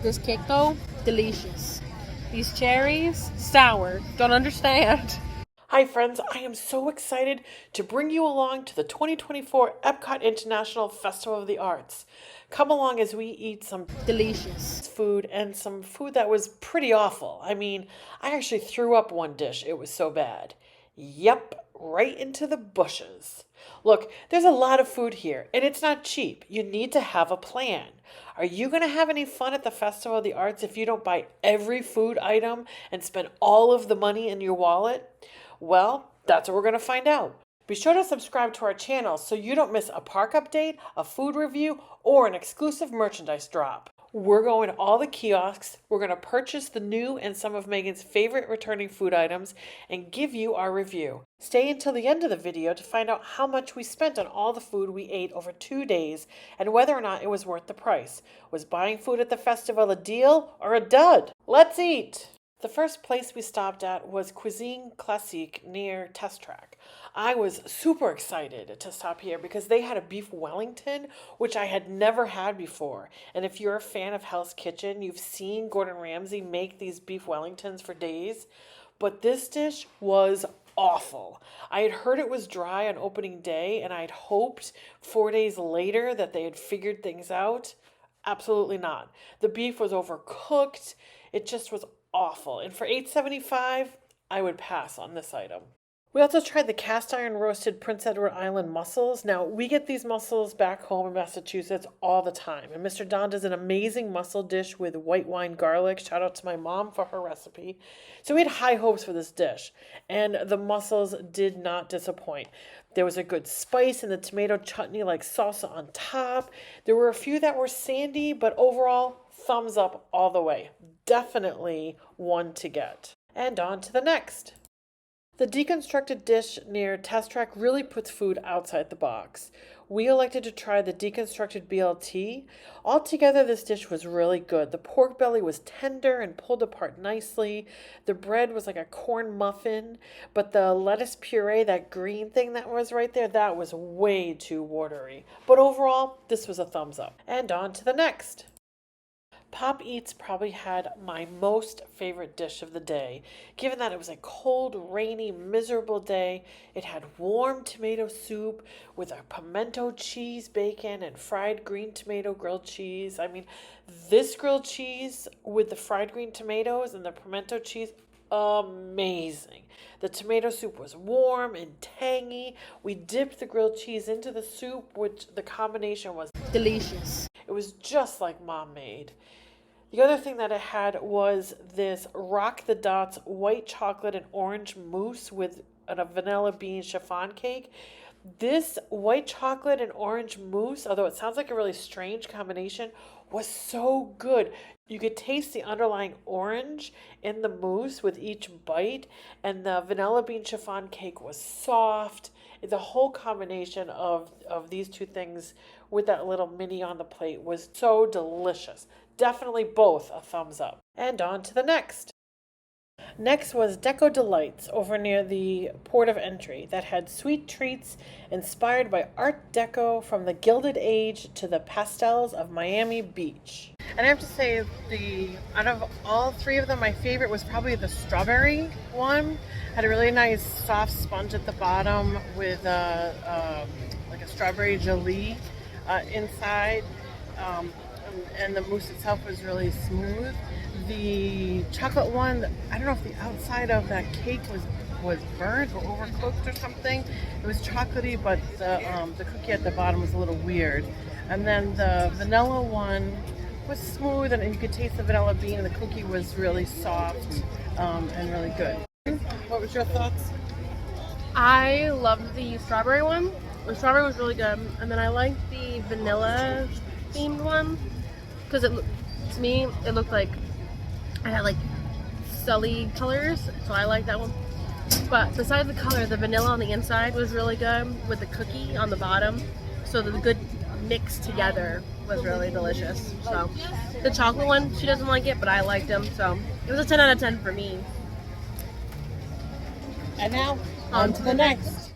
This cake though, delicious. These cherries, sour. Don't understand. Hi, friends. I am so excited to bring you along to the 2024 Epcot International Festival of the Arts. Come along as we eat some Delicious. food and some food that was pretty awful. I mean, I actually threw up one dish. It was so bad. Yep, right into the bushes. Look, there's a lot of food here, and it's not cheap. You need to have a plan. Are you going to have any fun at the Festival of the Arts if you don't buy every food item and spend all of the money in your wallet? Well, that's what we're going to find out. Be sure to subscribe to our channel so you don't miss a park update, a food review, or an exclusive merchandise drop. We're going to all the kiosks, we're going to purchase the new and some of Megan's favorite returning food items, and give you our review. Stay until the end of the video to find out how much we spent on all the food we ate over 2 days and whether or not it was worth the price. Was buying food at the festival a deal or a dud? Let's eat! The first place we stopped at was Cuisine Classique near Test Track. I was super excited to stop here because they had a beef Wellington, which I had never had before. And if you're a fan of Hell's Kitchen, you've seen Gordon Ramsay make these beef Wellingtons for days. But this dish was awful. I had heard it was dry on opening day, and I'd hoped 4 days later that they had figured things out. Absolutely not. The beef was overcooked. It just was awful. And for $8.75, I would pass on this item. We also tried the cast iron roasted Prince Edward Island mussels. Now, we get these mussels back home in Massachusetts all the time. And Mr. Don does an amazing mussel dish with white wine garlic. Shout out to my mom for her recipe. So we had high hopes for this dish. And the mussels did not disappoint. There was a good spice in the tomato chutney like salsa on top. There were a few that were sandy, but overall, thumbs up all the way. Definitely one to get. And on to the next. The deconstructed dish near Test Track really puts food outside the box. We elected to try the deconstructed BLT. Altogether, this dish was really good. The pork belly was tender and pulled apart nicely. The bread was like a corn muffin, but the lettuce puree, that green thing that was right there, that was way too watery. But overall, this was a thumbs up. And on to the next. Pop Eats probably had my most favorite dish of the day. Given that it was a cold, rainy, miserable day, it had warm tomato soup with a pimento cheese bacon and fried green tomato grilled cheese. I mean, this grilled cheese with the fried green tomatoes and the pimento cheese, amazing. The tomato soup was warm and tangy. We dipped the grilled cheese into the soup, which the combination was Delicious. it was just like Mom made. The other thing that it had was this Rock the Dots white chocolate and orange mousse with a vanilla bean chiffon cake. This white chocolate and orange mousse, although it sounds like a really strange combination, was so good. You could taste the underlying orange in the mousse with each bite, and the vanilla bean chiffon cake was soft. The whole combination of these two things with that little mini on the plate was so delicious. Definitely both a thumbs up. And on to the next. Next was Deco Delights over near the port of entry that had sweet treats inspired by Art Deco from the Gilded Age to the pastels of Miami Beach. And I have to say, out of all three of them, my favorite was probably the strawberry one. Had a really nice soft sponge at the bottom with like a strawberry gelée inside. And the mousse itself was really smooth. The chocolate one, I don't know if the outside of that cake was burnt or overcooked or something. It was chocolatey, but the cookie at the bottom was a little weird. And then the vanilla one was smooth, and you could taste the vanilla bean, and the cookie was really soft and really good. What was your thoughts? I loved the strawberry one. The strawberry was really good. And then I liked the vanilla themed one because to me it looked like I had like Sully colors, so I like that one. But besides the color, the vanilla on the inside was really good with the cookie on the bottom, so the good mix together was really delicious. So the chocolate one, she doesn't like it, but I liked them, so it was a 10 out of 10 for me. And now on to the next.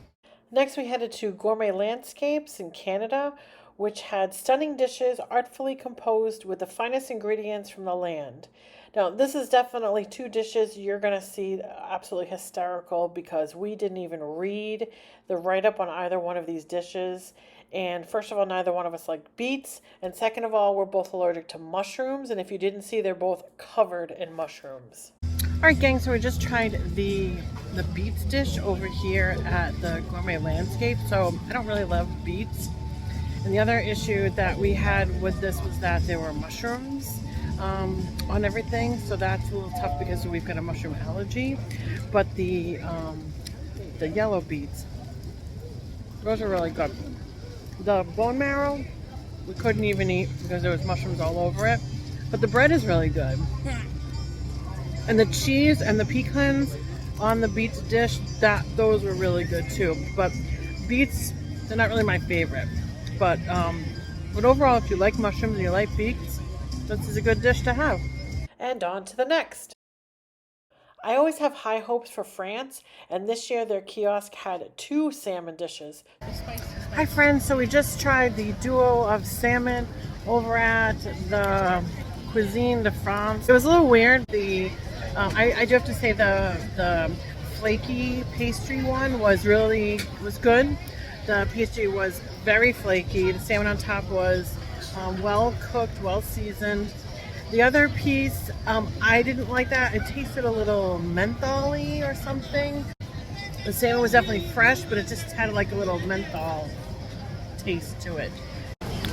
Next, we headed to Gourmet Landscapes in Canada, which had stunning dishes artfully composed with the finest ingredients from the land. Now, this is definitely two dishes you're going to see absolutely hysterical because we didn't even read the write-up on either one of these dishes. And first of all, neither one of us like beets. And second of all, we're both allergic to mushrooms. And if you didn't see, they're both covered in mushrooms. All right, gang, so we just tried the beets dish over here at the Gourmet Landscape. So I don't really love beets. And the other issue that we had with this was that there were mushrooms on everything. So that's a little tough because we've got a mushroom allergy. But the yellow beets, those are really good. The bone marrow, we couldn't even eat because there was mushrooms all over it. But the bread is really good. And the cheese and the pecans on the beets dish, those were really good too. But beets, they're not really my favorite. But overall, if you like mushrooms and you like beets, this is a good dish to have. And on to the next. I always have high hopes for France, and this year their kiosk had 2 salmon dishes. Hi friends, so we just tried the duo of salmon over at the Cuisine de France. It was a little weird. I do have to say the flaky pastry one was good. The pastry was very flaky. The salmon on top was well cooked, well seasoned. The other piece, I didn't like that. It tasted a little menthol-y or something. The salmon was definitely fresh, but it just had like a little menthol taste to it.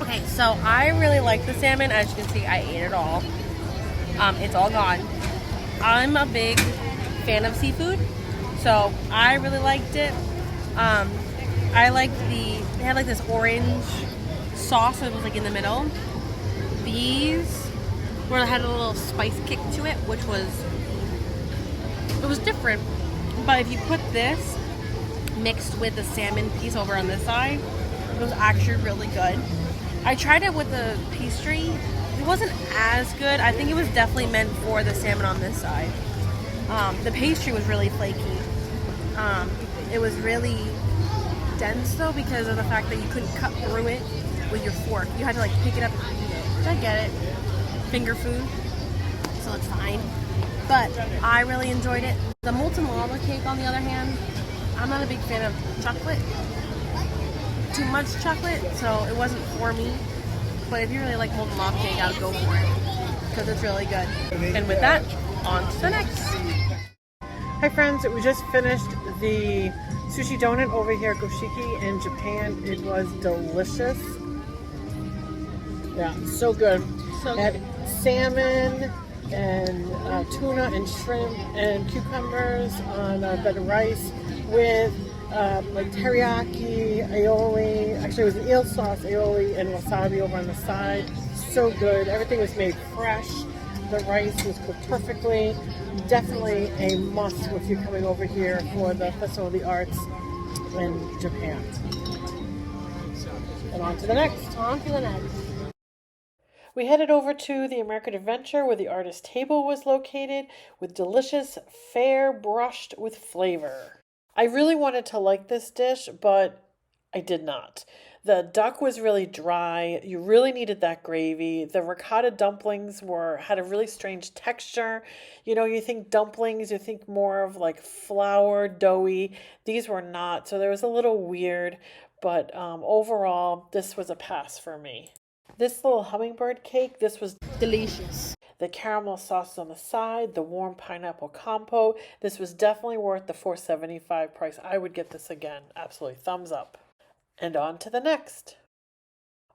Okay, so I really like the salmon. As you can see, I ate it all. It's all gone. I'm a big fan of seafood, so I really liked it. I liked they had like this orange sauce that was like in the middle. These had a little spice kick to it, which was different. But if you put this mixed with the salmon piece over on this side, it was actually really good. I tried it with the pastry. It wasn't as good. I think it was definitely meant for the salmon on this side. The pastry was really flaky. It was really dense though because of the fact that you couldn't cut through it with your fork. You had to like pick it up and eat it. Which I get it. Finger food, so it's fine. But I really enjoyed it. The molten lava cake, on the other hand, I'm not a big fan of chocolate. Too much chocolate, so it wasn't for me. But if you really like molten lava cake, I would go for it because it's really good. And with that, on to the next. Hi friends, we just finished the sushi donut over here at Goshiki in Japan. It was delicious. Yeah, so good. So good. Salmon and tuna and shrimp and cucumbers on a bed of rice with like teriyaki, aioli. Actually, it was an eel sauce, aioli, and wasabi over on the side. So good. Everything was made fresh. The rice was cooked perfectly. Definitely a must if you're coming over here for the Festival of the Arts in Japan. And on to the next. On to the next. We headed over to the American Adventure where the artist table was located with delicious fare brushed with flavor. I really wanted to like this dish, but I did not. The duck was really dry. You really needed that gravy. The ricotta dumplings had a really strange texture. You know, you think dumplings, you think more of like flour, doughy. These were not, so there was a little weird, but overall, this was a pass for me. This little hummingbird cake, this was Delicious. the caramel sauce on the side, the warm pineapple compote. This was definitely worth the $4.75 price. I would get this again. Absolutely. Thumbs up. And on to the next.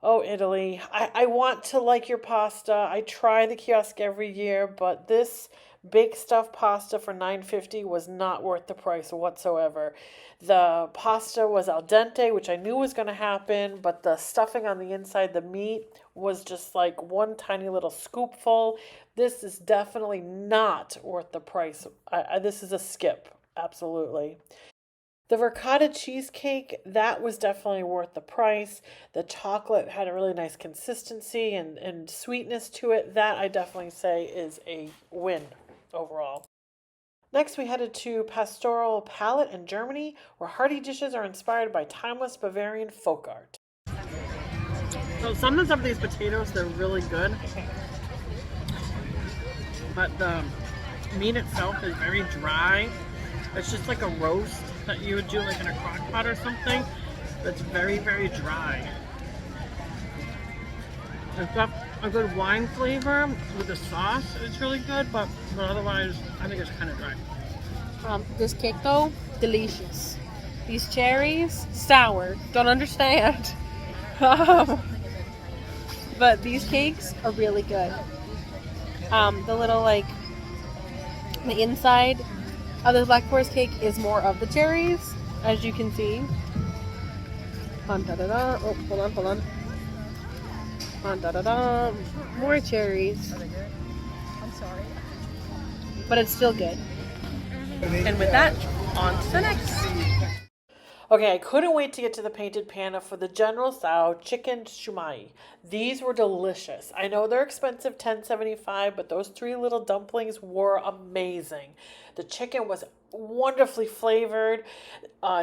Oh, Italy. I want to like your pasta. I try the kiosk every year, but this big stuffed pasta for $9.50 was not worth the price whatsoever. The pasta was al dente, which I knew was going to happen, but the stuffing on the inside, the meat, was just like one tiny little scoopful. This is definitely not worth the price. This is a skip. Absolutely. The ricotta cheesecake, that was definitely worth the price. The chocolate had a really nice consistency and sweetness to it. That I definitely say is a win overall. Next, we headed to Pastoral Palette in Germany, where hearty dishes are inspired by timeless Bavarian folk art. So some of these potatoes, they're really good. But the meat itself is very dry. It's just like a roast that you would do like in a crock pot or something. That's very, very dry. It's got a good wine flavor with the sauce. It's really good, but otherwise, I think it's kind of dry. This cake though, delicious. These cherries, sour. Don't understand. But these cakes are really good. The little the inside of the Black Forest cake is more of the cherries, as you can see. Oh, hold on. More cherries. I'm sorry. But it's still good. And with that, on to the next. Okay, I couldn't wait to get to the Painted Panda for the General Tso chicken shumai. These were delicious. I know they're expensive, $10.75, but those 3 little dumplings were amazing. The chicken was wonderfully flavored.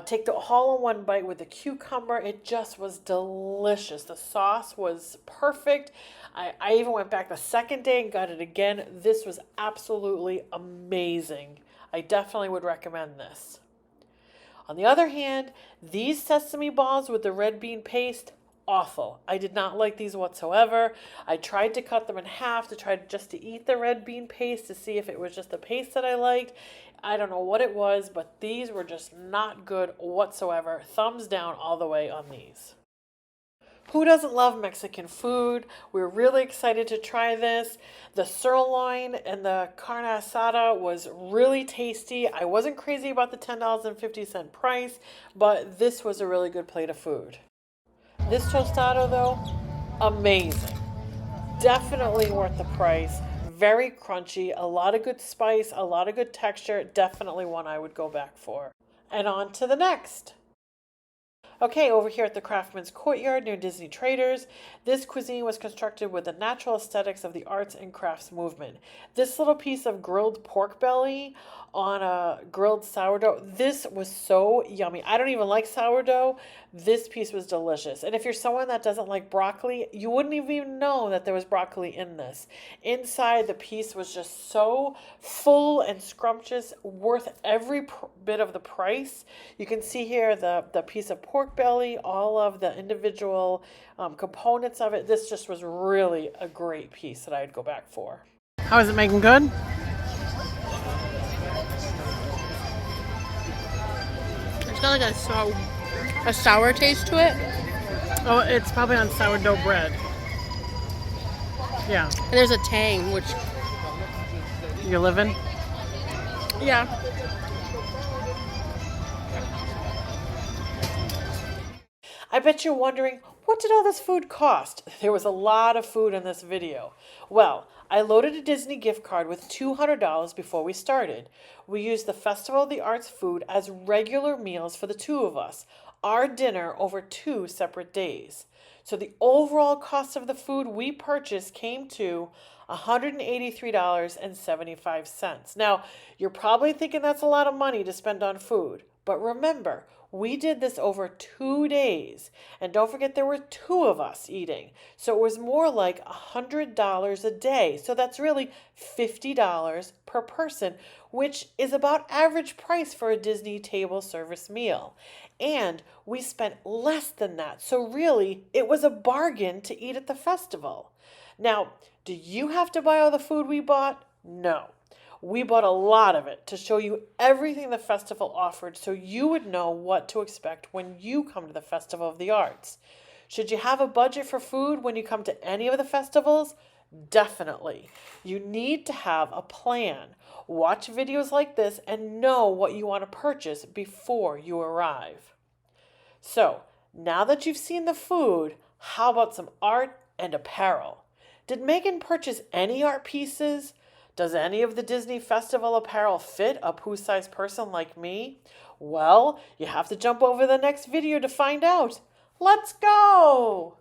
Take the all-in-one bite with the cucumber. It just was delicious. The sauce was perfect. I even went back the second day and got it again. This was absolutely amazing. I definitely would recommend this. On the other hand, these sesame balls with the red bean paste, awful. I did not like these whatsoever. I tried to cut them in half to try just to eat the red bean paste to see if it was just the paste that I liked. I don't know what it was, but these were just not good whatsoever. Thumbs down all the way on these. Who doesn't love Mexican food? We're really excited to try this. The sirloin and the carne asada was really tasty. I wasn't crazy about the $10.50 price, but this was a really good plate of food. This tostado though, amazing. Definitely worth the price. Very crunchy, a lot of good spice, a lot of good texture. Definitely one I would go back for. And on to the next. Okay, over here at the Craftsman's Courtyard near Disney Traders, this cuisine was constructed with the natural aesthetics of the arts and crafts movement. This little piece of grilled pork belly on a grilled sourdough, this was so yummy. I don't even like sourdough. This piece was delicious. And if you're someone that doesn't like broccoli, you wouldn't even know that there was broccoli in this. Inside, the piece was just so full and scrumptious, worth every bit of the price. You can see here the piece of pork belly, all of the individual components of it. This just was really a great piece that I'd go back for. How is it making good? It's got like a sour taste to it. Oh, it's probably on sourdough bread. Yeah. And there's a tang, which... You're living? Yeah. I bet you're wondering, what did all this food cost? There was a lot of food in this video. Well, I loaded a Disney gift card with $200 before we started. We used the Festival of the Arts food as regular meals for the 2 of us, our dinner over 2 separate days. So the overall cost of the food we purchased came to $183.75. Now, you're probably thinking that's a lot of money to spend on food, but remember, we did this over 2 days, and don't forget there were 2 of us eating, so it was more like $100 a day. So that's really $50 per person, which is about average price for a Disney table service meal. And we spent less than that, so really it was a bargain to eat at the festival. Now, do you have to buy all the food we bought? No. We bought a lot of it to show you everything the festival offered so you would know what to expect when you come to the Festival of the Arts. Should you have a budget for food when you come to any of the festivals? Definitely. You need to have a plan. Watch videos like this and know what you want to purchase before you arrive. So, now that you've seen the food, how about some art and apparel? Did Megan purchase any art pieces? Does any of the Disney Festival apparel fit a poo-sized person like me? Well, you have to jump over the next video to find out. Let's go!